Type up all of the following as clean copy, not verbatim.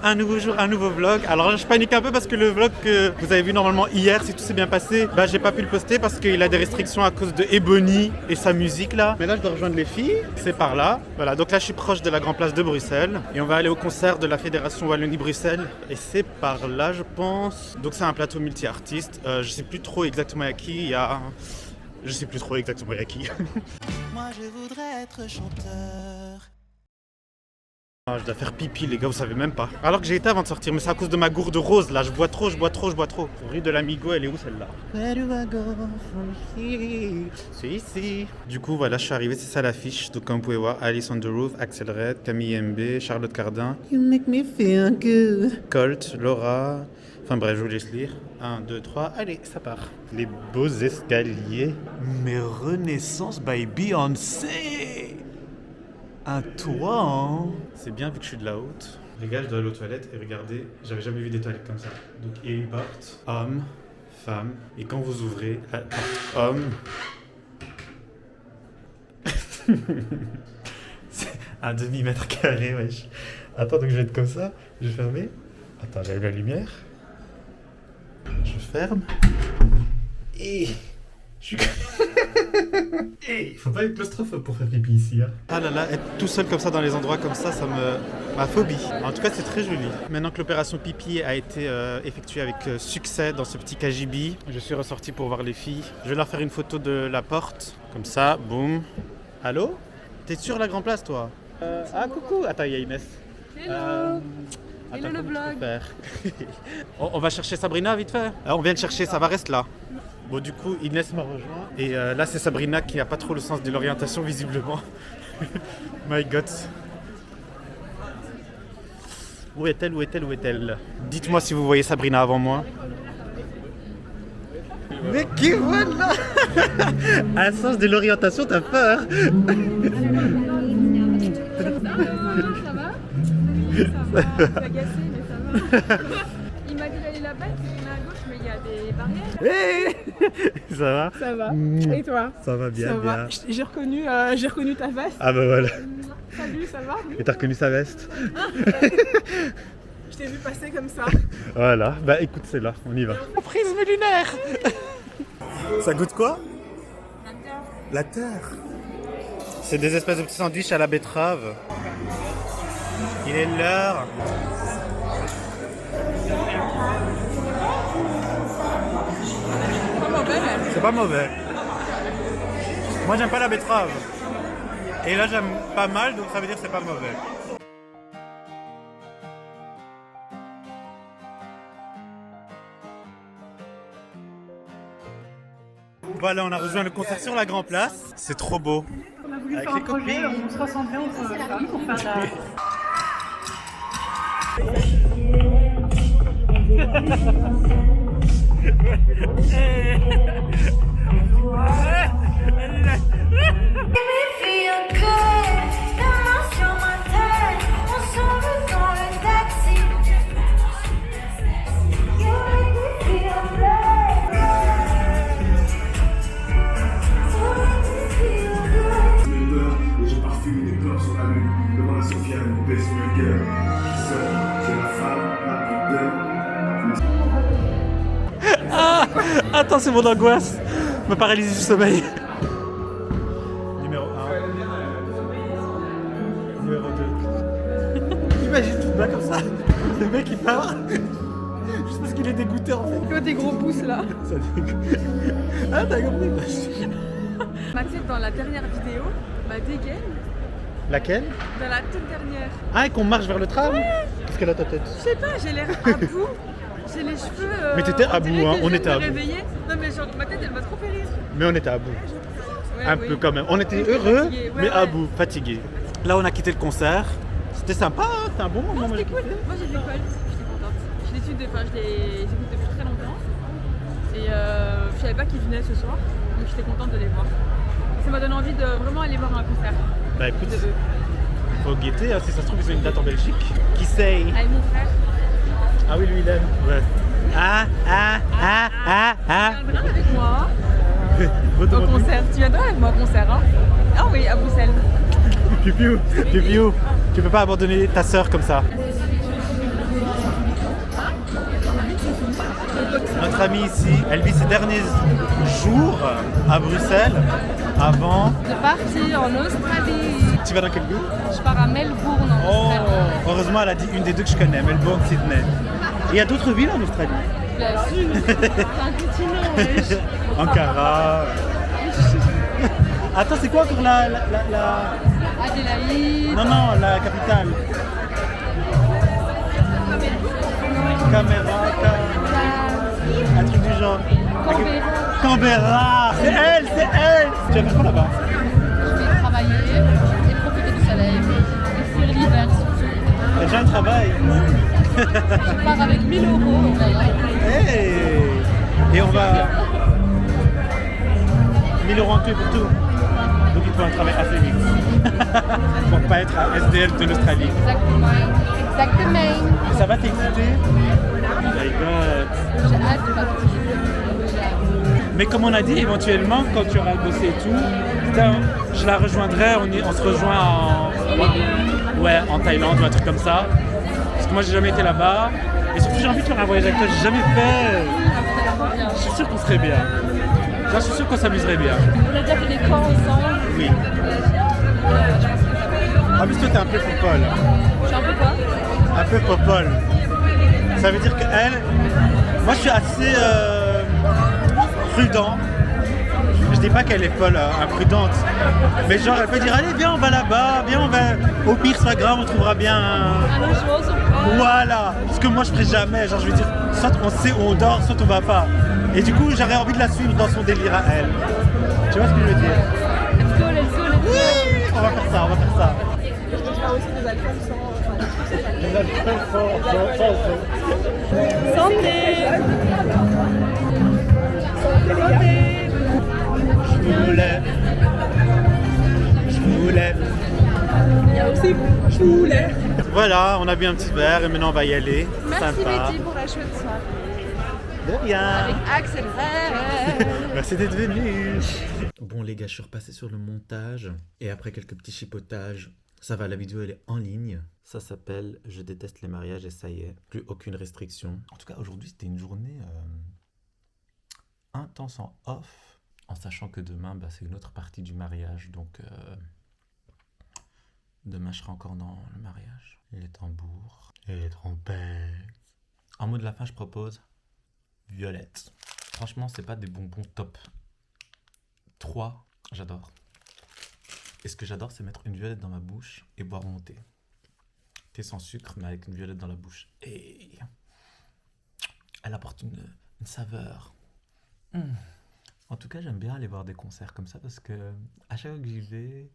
Un nouveau jour, un nouveau vlog. Alors là, je panique un peu parce que le vlog que vous avez vu normalement hier, si tout s'est bien passé, bah j'ai pas pu le poster parce qu'il a des restrictions à cause de Ebony et sa musique là. Mais là, je dois rejoindre les filles. C'est par là. Voilà, donc là, je suis proche de la Grand Place de Bruxelles et on va aller au concert de la Fédération Wallonie-Bruxelles. Et c'est par là, je pense. Donc c'est un plateau multi-artistes. Je sais plus trop exactement à qui. Il y a... Je sais plus trop exactement à qui. Moi, je voudrais être chanteur. Ah, je dois faire pipi, les gars, vous savez même pas. Alors que j'ai été avant de sortir, mais c'est à cause de ma gourde rose là. Je bois trop. Rue de l'Amigo, elle est où celle-là? Where do I go from here? C'est ici. Du coup, voilà, je suis arrivé, c'est ça l'affiche. Donc, comme vous pouvez voir, Alice on the Roof, Axel Red, Camille MB, Charlotte Cardin. You make me feel good. Colt, Laura. Enfin bref, je vous laisse lire. 1, 2, 3, allez, ça part. Les beaux escaliers. Mais Renaissance by Beyoncé. Un toit, hein. C'est bien vu que je suis de la haute. Les gars, je dois aller aux toilettes et regardez, j'avais jamais vu des toilettes comme ça. Donc il y a une porte, homme, femme, et quand vous ouvrez la porte homme, c'est un demi-mètre carré, wesh. Attends, donc je vais être comme ça, je vais fermer. Attends, j'allume la lumière. Je ferme. Et... Je suis... Il faut pas être claustrophobe pour faire pipi ici. Hein. Ah là là, être tout seul comme ça dans les endroits comme ça me... ma phobie. En tout cas, c'est très joli. Maintenant que l'opération pipi a été effectuée avec succès dans ce petit KGB, je suis ressorti pour voir les filles. Je vais leur faire une photo de la porte. Comme ça, boum. Allô? T'es sur la Grand Place, toi? Ah, coucou. Attends, il y a Inès. Hello. Attends, Hello le vlog. On va chercher Sabrina vite fait. On vient de chercher, ça va rester là. Bon, du coup, Inès m'a rejoint. Et là, c'est Sabrina qui n'a pas trop le sens de l'orientation, visiblement. My God. Où est-elle? Dites-moi si vous voyez Sabrina avant moi. Mais qui voilà. Un sens de l'orientation, t'as peur. Ça va? Ça va, je suis agacée, mais ça va. Il m'a dit d'aller là-bas, il faut tourner à gauche, mais il y a des barrières. Hey. Ça va? Ça va. Et toi? Ça va bien, Ça bien. va. J'ai reconnu ta veste. Ah bah voilà. Salut, ça va? Et t'as reconnu sa veste? Je t'ai vu passer comme ça. Voilà, bah écoute, c'est là, on y va. Prisme lunaire. Ça goûte quoi? La terre. C'est des espèces de petits sandwichs à la betterave. Il est l'heure. C'est pas mauvais. Moi j'aime pas la betterave. Et là j'aime pas mal, donc ça veut dire que c'est pas mauvais. Voilà, on a rejoint le concert sur la Grand Place. C'est trop beau. On a voulu Avec faire un les projet, copines. on se ressemblait entre femmes pour faire la... J'ai parfumé des corps sur la lune, devant la Sofiane, une paix sur le cœur. Seule, c'est la femme la plus belle. Ah, attends, c'est mon angoisse. Ma paralysie du sommeil. Numéro 1. Numéro 2. Imagine tout bas comme ça. Le mec il part. Juste parce qu'il est dégoûté en fait. Tu vois tes gros pouces là. Ça dégoûte. Ah, t'as compris? Mathilde, dans la dernière vidéo, m'a dégaine. Laquelle? Dans la toute dernière. Ah, et qu'on marche vers le tram? Qu'est-ce qu'elle a ta tête? Je sais pas, j'ai l'air à bout. J'ai les cheveux. Mais t'étais à on dirait bout, hein, que je on viens était de à me bout. réveiller. Non, mais genre, ma tête elle m'a trop fait rire. Mais on était à bout. Ouais, Un oui. peu quand même. On était J'étais heureux, fatiguée, ouais, mais à ouais. bout, fatigués. Là, on a quitté le concert. C'était sympa, hein, c'était un bon moment. Non, c'était cool. Moi j'ai de l'école, j'étais contente. Je l'écoute depuis très longtemps. Et je savais pas qu'ils venaient ce soir, donc j'étais contente de les voir. Ça m'a donné envie de vraiment aller voir un concert. Bah écoute, De eux. faut guetter, hein, si ça se trouve, ils ont une date en Belgique. Qui sait? Avec mon frère. Ah oui, lui, il aime. Ouais. Ah. Tu viendras avec moi au Redemande-lui. concert. Tu viendras avec moi au concert, hein? Ah oui, à Bruxelles. Piu-piu, piu-piu. Tu peux pas abandonner ta sœur comme ça. notre amie ici, elle vit ses derniers jours à Bruxelles avant. De partir en Australie. Tu vas dans quelle ville? Je pars à Melbourne en Oh, Australie. heureusement, elle a dit une des deux que je connais, Melbourne, Sydney. Et il y a d'autres villes en Australie? Bien sûr, c'est un continent, wesh. Ankara. Attends, c'est quoi encore la... Adélaïde. Non, la capitale. Caméra, un truc du genre. Canberra. Canberra. C'est elle. Tu vas faire quoi là-bas? Je vais travailler et profiter du soleil. Et fuir l'hiver surtout. T'as déjà un travail. Je pars avec 1000 € d'ailleurs. Hey. Et on va... 1000 € en tout et pour tout. Donc il faut un travail assez vite. Pour pas être un SDF de l'Australie. Exactement. Et ça va t'exciter? Oh my god. J'ai hâte de partir. J'ai hâte. Mais comme on a dit, éventuellement, quand tu auras bossé et tout, putain, je la rejoindrai, on se rejoint en Thaïlande ou un truc comme ça. Parce que moi j'ai jamais été là-bas. Et surtout j'ai envie de faire un voyage avec toi, j'ai jamais fait. Je suis sûr qu'on serait bien. Genre, je suis sûr qu'on s'amuserait bien. On a déjà fait des camps ensemble. Oui. En plus toi t'es un peu popole. Je suis un peu quoi? Un peu popole. Ça veut dire que elle, moi je suis assez prudent. Je dis pas qu'elle est folle, imprudente. Mais genre elle peut dire allez viens on va là-bas, viens on va. Au pire c'est pas grave, on trouvera bien Un logement sur place. Voilà. Parce que moi je ferai jamais. Genre je veux dire, soit on sait où on dort, soit on va pas. Et du coup j'aurais envie de la suivre dans son délire à elle. Tu vois ce que je veux dire? Let's go, let's go, let's go. Oui, on va faire ça. Je peux faire aussi des alcools sans. Les alcools sont- Santé. Je voulais. Il y a aussi poulet. Voilà, on a bu un petit verre et maintenant on va y aller. Merci Sympa. Betty pour la chouette soirée. De rien. Avec Axel Frère. Merci d'être venu. Bon les gars, je suis repassé sur le montage et après quelques petits chipotages, ça va, la vidéo elle est en ligne. Ça s'appelle Je déteste les mariages et ça y est, plus aucune restriction. En tout cas aujourd'hui c'était une journée intense en off, en sachant que demain c'est une autre partie du mariage, donc demain je serai encore dans le mariage. Les tambours et les trompettes. En mot de la fin je propose violette. Franchement c'est pas des bonbons top. 3, j'adore. Et ce que j'adore, c'est mettre une violette dans ma bouche et boire mon thé. Thé sans sucre, mais avec une violette dans la bouche. Et elle apporte une saveur. En tout cas, j'aime bien aller voir des concerts comme ça parce que à chaque fois que j'y vais,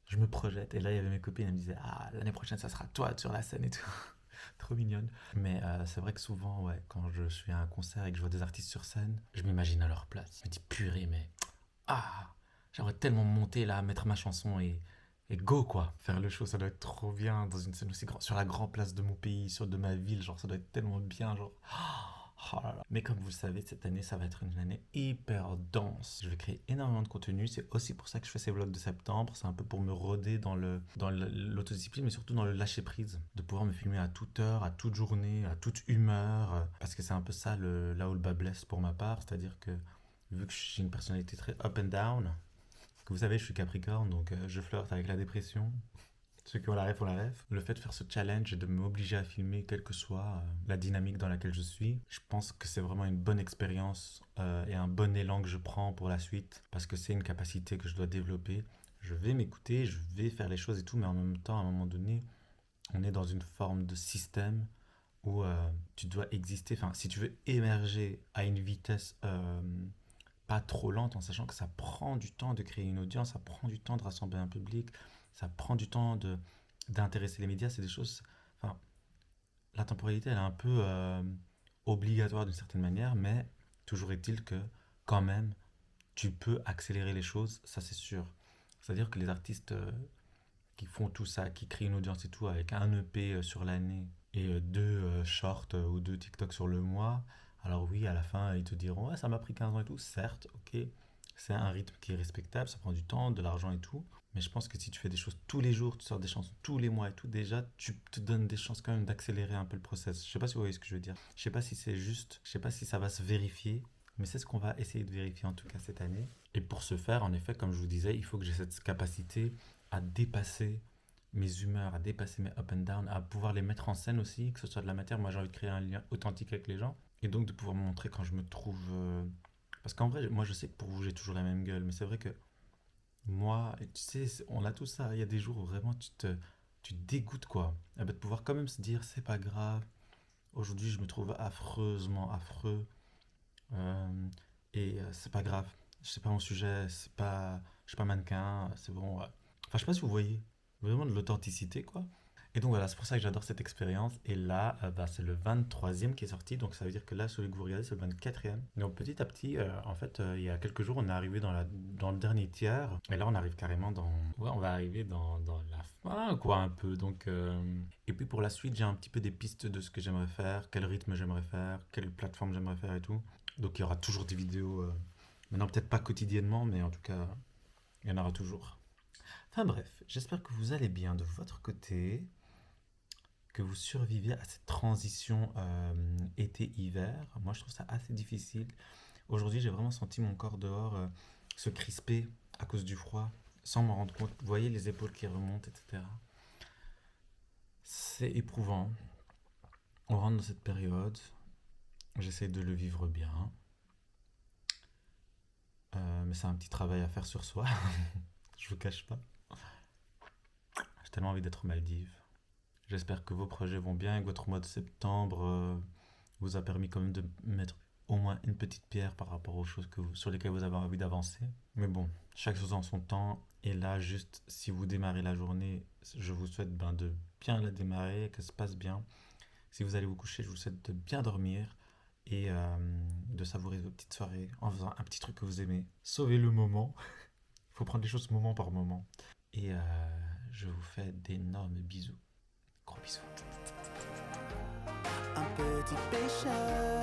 je me projette. Et là, il y avait mes copines, elles me disaient ah, l'année prochaine, ça sera toi sur la scène et tout. Trop mignonne. Mais c'est vrai que souvent, ouais, quand je suis à un concert et que je vois des artistes sur scène, je m'imagine à leur place. Je me dis purée, mais j'aimerais tellement monter là, mettre ma chanson et go quoi. Faire le show, ça doit être trop bien dans une scène aussi grande, sur la grande place de mon pays, de ma ville, genre ça doit être tellement bien, genre. Oh là là. Mais comme vous le savez, cette année, ça va être une année hyper dense. Je vais créer énormément de contenu. C'est aussi pour ça que je fais ces vlogs de septembre. C'est un peu pour me roder dans l'autodiscipline, mais surtout dans le lâcher prise. De pouvoir me filmer à toute heure, à toute journée, à toute humeur. Parce que c'est un peu ça là où le bas blesse pour ma part. C'est-à-dire que vu que j'ai une personnalité très up and down, que vous savez, je suis Capricorne, donc je flirte avec la dépression. Ceux qui ont la ref ont la ref. Le fait de faire ce challenge et de m'obliger à filmer, quelle que soit la dynamique dans laquelle je suis, je pense que c'est vraiment une bonne expérience et un bon élan que je prends pour la suite, parce que c'est une capacité que je dois développer. Je vais m'écouter, je vais faire les choses et tout, mais en même temps, à un moment donné, on est dans une forme de système où tu dois exister. Enfin, si tu veux émerger à une vitesse pas trop lente, en sachant que ça prend du temps de créer une audience, ça prend du temps de rassembler un public, ça prend du temps d'intéresser les médias, c'est des choses... Enfin, la temporalité, elle est un peu obligatoire d'une certaine manière, mais toujours est-il que, quand même, tu peux accélérer les choses, ça c'est sûr. C'est-à-dire que les artistes qui font tout ça, qui créent une audience et tout, avec un EP sur l'année et 2 shorts ou 2 TikTok sur le mois, alors oui, à la fin, ils te diront « Ouais, ça m'a pris 15 ans et tout », certes, ok. C'est un rythme qui est respectable, ça prend du temps, de l'argent et tout. Mais je pense que si tu fais des choses tous les jours, tu sors des chansons tous les mois et tout, déjà, tu te donnes des chances quand même d'accélérer un peu le process. Je sais pas si vous voyez ce que je veux dire. Je sais pas si c'est juste, je sais pas si ça va se vérifier, mais c'est ce qu'on va essayer de vérifier en tout cas cette année. Et pour ce faire, en effet, comme je vous disais, il faut que j'ai cette capacité à dépasser mes humeurs, à dépasser mes up and down, à pouvoir les mettre en scène aussi, que ce soit de la matière. Moi, j'ai envie de créer un lien authentique avec les gens et donc de pouvoir me montrer quand je me trouve. Parce qu'en vrai, moi, je sais que pour vous, j'ai toujours la même gueule, mais c'est vrai que moi, tu sais, on a tout ça. Il y a des jours où vraiment tu te dégoûtes, quoi. Et ben, de pouvoir quand même se dire, c'est pas grave. Aujourd'hui, je me trouve affreusement affreux. C'est pas grave. C'est pas mon sujet. Je suis pas mannequin. C'est bon. Ouais. Enfin, je sais pas si vous voyez. Vraiment de l'authenticité, quoi. Et donc voilà, c'est pour ça que j'adore cette expérience. Et là, c'est le 23e qui est sorti. Donc ça veut dire que là, celui que vous regardez, c'est le 24e. Donc petit à petit, en fait, il y a quelques jours, on est arrivé dans le dernier tiers. Et là, on arrive carrément dans... Ouais, on va arriver dans la fin, quoi, un peu. Donc, et puis pour la suite, j'ai un petit peu des pistes de ce que j'aimerais faire, quel rythme j'aimerais faire, quelle plateforme j'aimerais faire et tout. Donc il y aura toujours des vidéos. Maintenant, peut-être pas quotidiennement, mais en tout cas, il y en aura toujours. Enfin bref, j'espère que vous allez bien de votre côté, que vous survivez à cette transition été-hiver. Moi, je trouve ça assez difficile. Aujourd'hui, j'ai vraiment senti mon corps dehors se crisper à cause du froid, sans m'en rendre compte. Vous voyez les épaules qui remontent, etc. C'est éprouvant. On rentre dans cette période. J'essaie de le vivre bien. Mais c'est un petit travail à faire sur soi. Je vous cache pas. J'ai tellement envie d'être aux Maldives. J'espère que vos projets vont bien et que votre mois de septembre vous a permis quand même de mettre au moins une petite pierre par rapport aux choses sur lesquelles vous avez envie d'avancer. Mais bon, chaque chose en son temps. Et là, juste si vous démarrez la journée, je vous souhaite de bien la démarrer, que ça se passe bien. Si vous allez vous coucher, je vous souhaite de bien dormir et de savourer vos petites soirées en faisant un petit truc que vous aimez. Sauvez le moment. Il faut prendre les choses moment par moment. Et je vous fais d'énormes bisous. Gros bisous. Un petit pêcheur